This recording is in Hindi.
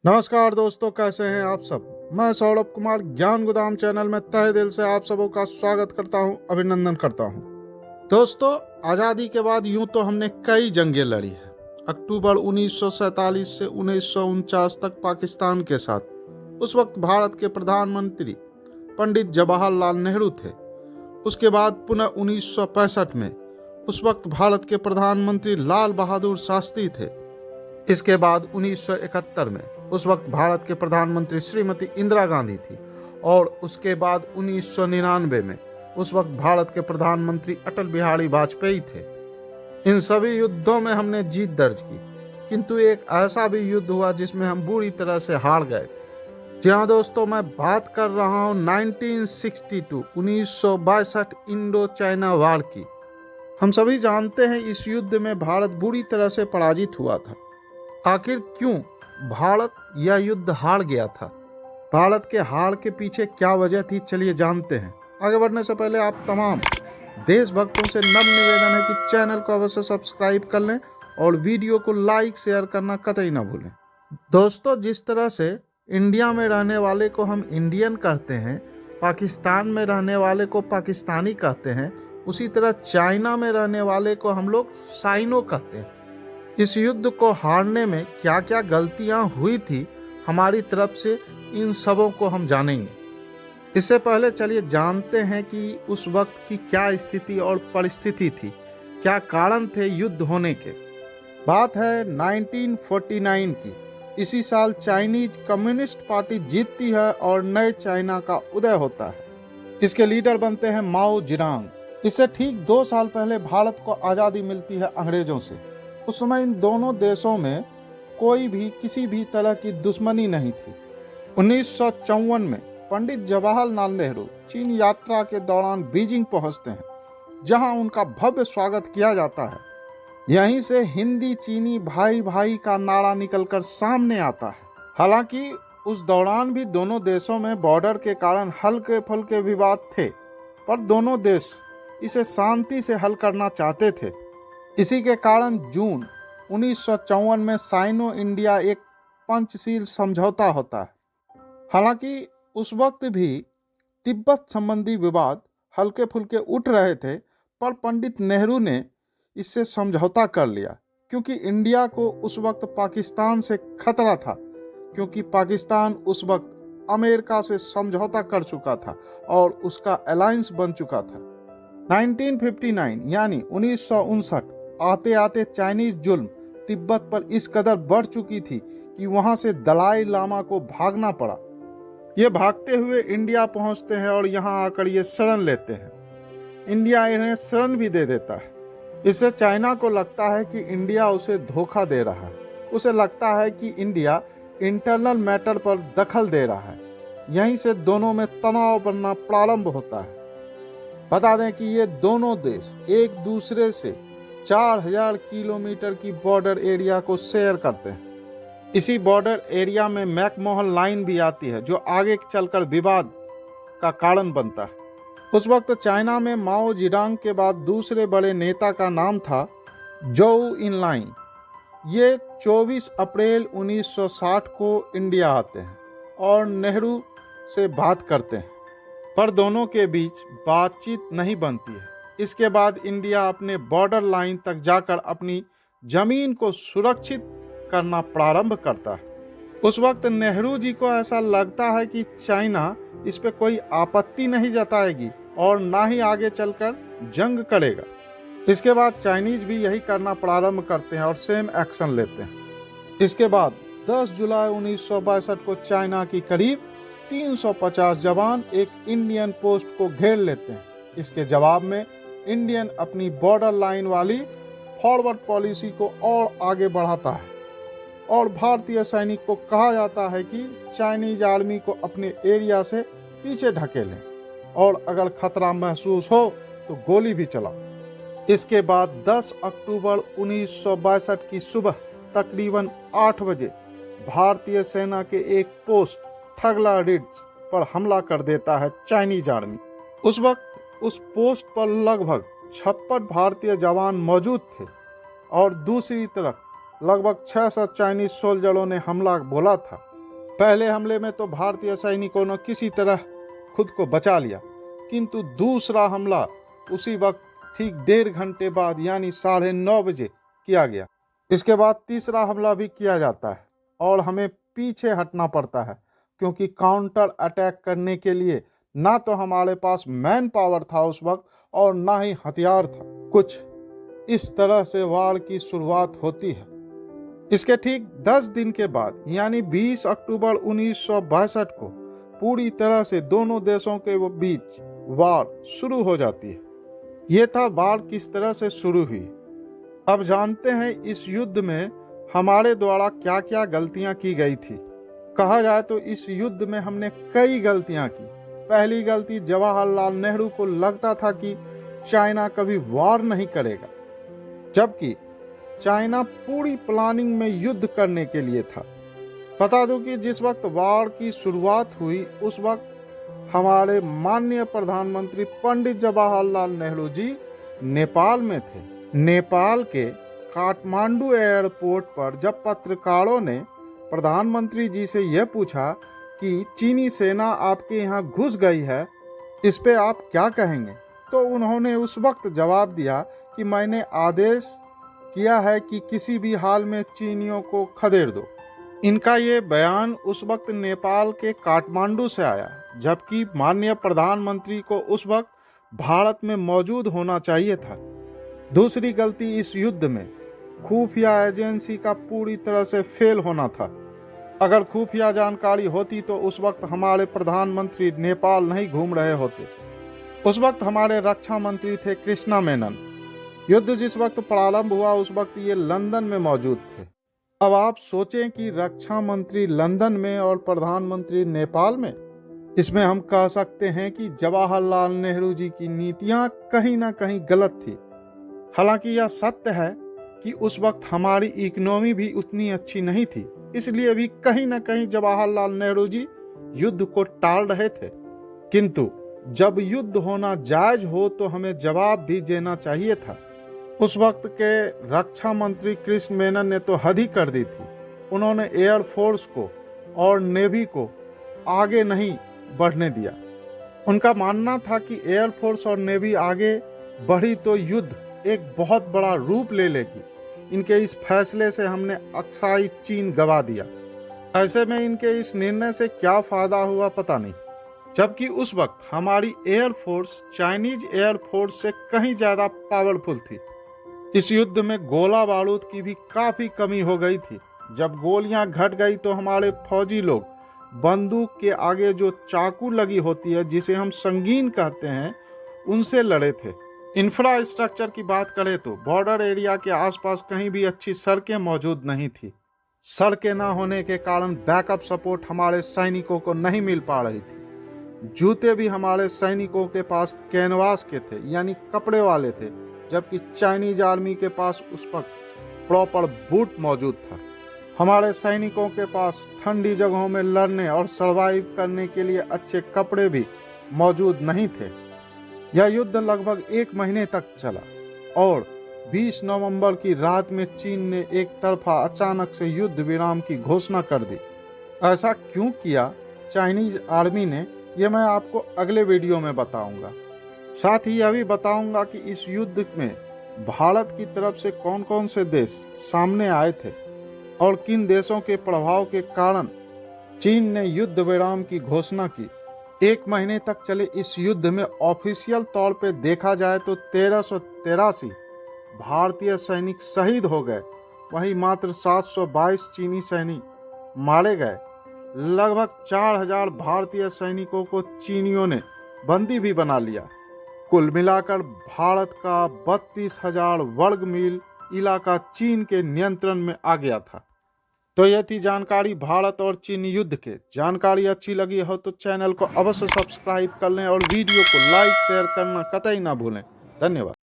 नमस्कार दोस्तों, कैसे हैं आप सब। मैं सौरभ कुमार ज्ञान गोदाम चैनल में तहे दिल से आप सबों का स्वागत करता हूं, अभिनंदन करता हूं। दोस्तों, आज़ादी के बाद यूं तो हमने कई जंगें लड़ी है। अक्टूबर 1947 से 1949 तक पाकिस्तान के साथ उस वक्त भारत के प्रधानमंत्री पंडित जवाहरलाल नेहरू थे। उसके बाद पुनः 1965 में उस वक्त भारत के प्रधानमंत्री लाल बहादुर शास्त्री थे। इसके बाद 1971 में उस वक्त भारत के प्रधानमंत्री श्रीमती इंदिरा गांधी थी और उसके बाद 1999 में उस वक्त भारत के प्रधानमंत्री अटल बिहारी वाजपेयी थे। इन सभी युद्धों में हमने जीत दर्ज की, किंतु एक ऐसा भी युद्ध हुआ जिसमें हम बुरी तरह से हार गए थे। जी हाँ दोस्तों, मैं बात कर रहा हूँ 1962 इंडो चाइना वार की। हम सभी जानते हैं इस युद्ध में भारत बुरी तरह से पराजित हुआ था। आखिर क्यों भारत यह युद्ध हार गया था? भारत के हार के पीछे क्या वजह थी, चलिए जानते हैं। आगे बढ़ने से पहले आप तमाम देशभक्तों से नम्र निवेदन है कि चैनल को अवश्य सब्सक्राइब कर लें और वीडियो को लाइक शेयर करना कतई ना भूलें। दोस्तों, जिस तरह से इंडिया में रहने वाले को हम इंडियन कहते हैं, पाकिस्तान में रहने वाले को पाकिस्तानी कहते हैं, उसी तरह चाइना में रहने वाले को हम लोग साइनो कहते हैं। इस युद्ध को हारने में क्या क्या गलतियां हुई थी हमारी तरफ से, इन सबों को हम जानेंगे। इससे पहले चलिए जानते हैं कि उस वक्त की क्या स्थिति और परिस्थिति थी, क्या कारण थे युद्ध होने के। बात है 1949 की। इसी साल चाइनीज कम्युनिस्ट पार्टी जीतती है और नए चाइना का उदय होता है। इसके लीडर बनते हैं माओ जेडुंग। इससे ठीक 2 साल पहले भारत को आज़ादी मिलती है अंग्रेजों से। उस समय इन दोनों देशों में कोई भी किसी भी तरह की दुश्मनी नहीं थी। 1954 में पंडित जवाहरलाल नेहरू चीन यात्रा के दौरान बीजिंग पहुंचते हैं, जहां उनका भव्य स्वागत किया जाता है। यहीं से हिंदी चीनी भाई भाई का नारा निकलकर सामने आता है। हालांकि उस दौरान भी दोनों देशों में बॉर्डर के कारण हल्के फुल्के विवाद थे, पर दोनों देश इसे शांति से हल करना चाहते थे। इसी के कारण जून 1954 में साइनो इंडिया एक पंचशील समझौता होता है। हालांकि उस वक्त भी तिब्बत संबंधी विवाद हल्के फुल्के उठ रहे थे, पर पंडित नेहरू ने इससे समझौता कर लिया, क्योंकि इंडिया को उस वक्त पाकिस्तान से खतरा था, क्योंककि पाकिस्तान उस वक्त अमेरिका से समझौता कर चुका था और उसका अलायंस बन चुका था। 1959 यानी 1959 आते आते चाइनीज जुल्म तिब्बत पर इस कदर बढ़ चुकी थी कि वहां से दलाई लामा को भागना पड़ा। ये भागते हुए इंडिया पहुंचते हैं और यहां आकर ये शरण लेते हैं। इंडिया इन्हें शरण भी दे देता है। इससे चाइना को लगता है कि इंडिया उसे धोखा दे रहा है। उसे लगता है कि इंडिया इंटरनल मैटर पर दखल दे रहा है। यहीं से दोनों में तनाव बनना प्रारंभ होता है। बता दें कि ये दोनों देश एक दूसरे से 4000 किलोमीटर की बॉर्डर एरिया को शेयर करते हैं। इसी बॉर्डर एरिया में मैकमोहन लाइन भी आती है, जो आगे चलकर विवाद का कारण बनता है। उस वक्त चाइना में माओ जेडुंग के बाद दूसरे बड़े नेता का नाम था जोऊ इनलाइन। ये 24 अप्रैल 1960 को इंडिया आते हैं और नेहरू से बात करते हैं, पर दोनों के बीच बातचीत नहीं बनती है। इसके बाद इंडिया अपने बॉर्डर लाइन तक जाकर अपनी जमीन को सुरक्षित करना प्रारंभ करता है। उस वक्त नेहरू जी को ऐसा लगता है कि चाइना इस पे कोई आपत्ति नहीं जताएगी और ना ही आगे चलकर जंग करेगा। इसके बाद चाइनीज भी यही करना प्रारंभ करते हैं और सेम एक्शन लेते हैं। इसके बाद 10 जुलाई 1962 को चाइना की करीब 350 जवान एक इंडियन पोस्ट को घेर लेते हैं। इसके जवाब में इंडियन अपनी बॉर्डर लाइन वाली फॉरवर्ड पॉलिसी को और आगे बढ़ाता है और भारतीय सैनिक को कहा जाता है कि चाइनीज आर्मी को अपने एरिया से पीछे ढकेलें और अगर खतरा महसूस हो तो गोली भी चलाओ। इसके बाद 10 अक्टूबर 1962 की सुबह तकरीबन 8 बजे भारतीय सेना के एक पोस्ट थगला रिड्ज पर हमला कर देता है चाइनीज आर्मी। उस वक्त उस पोस्ट पर लगभग 56 भारतीय जवान मौजूद थे और दूसरी तरफ लगभग 600 चाइनीज सोल्जरों ने हमला बोला था। पहले हमले में तो भारतीय सैनिकों ने किसी तरह खुद को बचा लिया, किंतु दूसरा हमला उसी वक्त ठीक 1.5 घंटे बाद यानी 9:30 बजे किया गया। इसके बाद तीसरा हमला भी किया जाता है और हमें पीछे हटना पड़ता है, क्योंकि काउंटर अटैक करने के लिए ना तो हमारे पास मैन पावर था उस वक्त और ना ही हथियार था। कुछ इस तरह से वार की शुरुआत होती है। इसके ठीक 10 दिन के बाद यानी 20 अक्टूबर 1962 को पूरी तरह से दोनों देशों के बीच वार शुरू हो जाती है। ये था वार किस तरह से शुरू हुई। अब जानते हैं इस युद्ध में हमारे द्वारा क्या क्या गलतियां की गई थी। कहा जाए तो इस युद्ध में हमने कई गलतियां की। पहली गलती, जवाहरलाल नेहरू को लगता था कि चाइना कभी वार नहीं करेगा, जबकि चाइना पूरी प्लानिंग में युद्ध करने के लिए था। बता दूं कि जिस वक्त वार की शुरुआत हुई उस वक्त हमारे माननीय प्रधानमंत्री पंडित जवाहरलाल नेहरू जी नेपाल में थे। नेपाल के काठमांडू एयरपोर्ट पर जब पत्रकारों ने प्रधानमंत्री जी से यह पूछा कि चीनी सेना आपके यहाँ घुस गई है, इस पे आप क्या कहेंगे, तो उन्होंने उस वक्त जवाब दिया कि मैंने आदेश किया है कि किसी भी हाल में चीनियों को खदेड़ दो। इनका ये बयान उस वक्त नेपाल के काठमांडू से आया, जबकि माननीय प्रधानमंत्री को उस वक्त भारत में मौजूद होना चाहिए था। दूसरी गलती इस युद्ध में खुफिया एजेंसी का पूरी तरह से फेल होना था। अगर खुफिया जानकारी होती तो उस वक्त हमारे प्रधानमंत्री नेपाल नहीं घूम रहे होते। उस वक्त हमारे रक्षा मंत्री थे कृष्णा मेनन। युद्ध जिस वक्त प्रारंभ हुआ उस वक्त ये लंदन में मौजूद थे। अब आप सोचें कि रक्षा मंत्री लंदन में और प्रधानमंत्री नेपाल में। इसमें हम कह सकते हैं कि जवाहरलाल नेहरू जी की नीतियां कहीं ना कहीं गलत थी। हालांकि यह सत्य है कि उस वक्त हमारी इकोनॉमी भी उतनी अच्छी नहीं थी, इसलिए भी कहीं ना कहीं जवाहरलाल नेहरू जी युद्ध को टाल रहे थे। किंतु जब युद्ध होना जायज हो तो हमें जवाब भी देना चाहिए था। उस वक्त के रक्षा मंत्री कृष्ण मेनन ने तो हद ही कर दी थी। उन्होंने एयरफोर्स को और नेवी को आगे नहीं बढ़ने दिया। उनका मानना था कि एयरफोर्स और नेवी आगे बढ़ी तो युद्ध एक बहुत बड़ा रूप ले लेगी। इनके इस फैसले से हमने अक्साई चीन गवा दिया। ऐसे में इनके इस निर्णय से क्या फायदा हुआ पता नहीं, जबकि उस वक्त हमारी एयरफोर्स चाइनीज एयरफोर्स से कहीं ज़्यादा पावरफुल थी। इस युद्ध में गोला बारूद की भी काफ़ी कमी हो गई थी। जब गोलियां घट गई तो हमारे फौजी लोग बंदूक के आगे जो चाकू लगी होती है, जिसे हम संगीन कहते हैं, उनसे लड़े थे। इंफ्रास्ट्रक्चर की बात करें तो बॉर्डर एरिया के आसपास कहीं भी अच्छी सड़कें मौजूद नहीं थी। सड़कें ना होने के कारण बैकअप सपोर्ट हमारे सैनिकों को नहीं मिल पा रही थी। जूते भी हमारे सैनिकों के पास कैनवास के थे, यानी कपड़े वाले थे, जबकि चाइनीज आर्मी के पास उस पर प्रॉपर बूट मौजूद था। हमारे सैनिकों के पास ठंडी जगहों में लड़ने और सर्वाइव करने के लिए अच्छे कपड़े भी मौजूद नहीं थे। यह युद्ध लगभग 1 महीने तक चला और 20 नवंबर की रात में चीन ने एक तरफा अचानक से युद्ध विराम की घोषणा कर दी। ऐसा क्यों किया चाइनीज आर्मी ने, यह मैं आपको अगले वीडियो में बताऊंगा। साथ ही यह भी बताऊंगा कि इस युद्ध में भारत की तरफ से कौन कौन से देश सामने आए थे और किन देशों के प्रभाव के कारण चीन ने युद्ध विराम की घोषणा की। 1 महीने तक चले इस युद्ध में ऑफिशियल तौर पे देखा जाए तो 1383 भारतीय सैनिक शहीद हो गए, वहीं मात्र 722 चीनी सैनिक मारे गए। लगभग 4000 भारतीय सैनिकों को चीनियों ने बंदी भी बना लिया। कुल मिलाकर भारत का 32,000 वर्ग मील इलाका चीन के नियंत्रण में आ गया था। तो यह थी जानकारी भारत और चीन युद्ध के। जानकारी अच्छी लगी हो तो चैनल को अवश्य सब्सक्राइब कर लें और वीडियो को लाइक शेयर करना कतई ना भूलें। धन्यवाद।